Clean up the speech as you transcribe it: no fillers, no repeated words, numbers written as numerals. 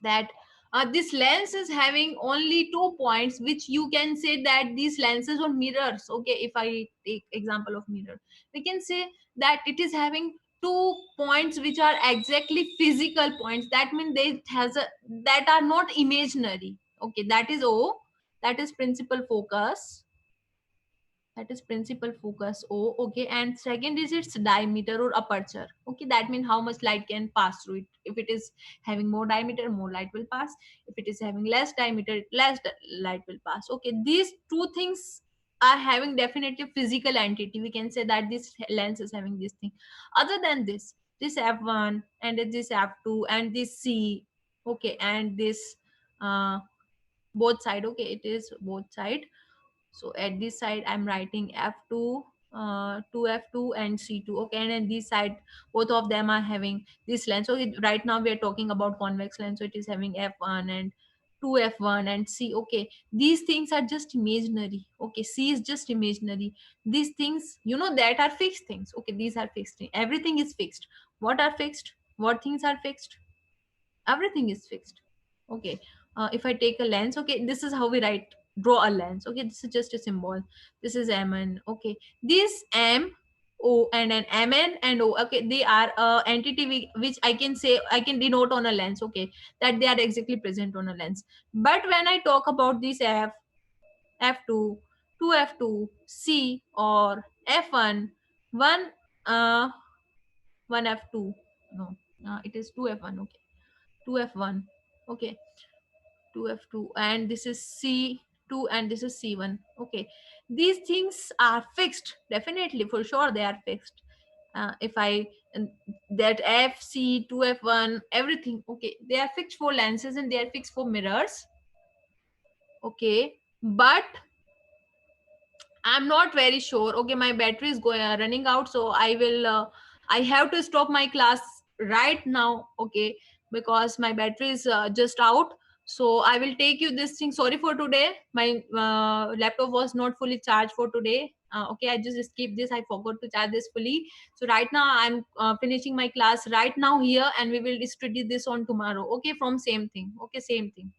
that this lens is having only 2 points, which you can say that these lenses or mirrors, okay, if I take example of mirror, we can say that it is having 2 points which are exactly physical points. That means they has a, that are not imaginary. Okay, that is O, that is principal focus, that is principal focus O. Okay, and second is its diameter or aperture. Okay, that means how much light can pass through it. If it is having more diameter, more light will pass. If it is having less diameter, light will pass. Okay, these two things are having definitely physical entity. We can say that this lens is having this thing. Other than this f1 and this f2 and this c, okay, and this uh both side, okay, it is both side. So at this side I'm writing f2, 2f2 and c2. Okay, and then this side both of them are having this lens. So right now we are talking about convex lens, so it is having f1 and 2f1 and c. Okay, these things are just imaginary. Okay, c is just imaginary. These things, you know, that are fixed things. Okay, these are fixed things. Everything is fixed. What are fixed? What things are fixed? Everything is fixed. Okay, if I take a lens, okay, this is how we write, draw a lens. Okay, this is just a symbol. This is mn. Okay, this m o and an mn and o, okay, they are entity which I can say I can denote on a lens. Okay, that they are exactly present on a lens. But when I talk about this f, f2, 2f2, c, or f1, 1 uh 1f2, no, it is 2f1. Okay, 2f1. Okay, 2f2, and this is c2 and this is c1. Okay, these things are fixed, definitely, for sure they are fixed. If I and that f, c, 2f1, everything, okay, they are fixed for lenses and they are fixed for mirrors. Okay, but I'm not very sure. Okay, my battery is going running out, so I have to stop my class right now. Okay, because my battery is just out. So I will take you this thing. Sorry for today. My laptop was not fully charged for today. Okay, I just skipped this. I forgot to charge this fully. So right now I'm finishing my class right now here, and we will study this on tomorrow. Okay, from same thing. Okay, same thing.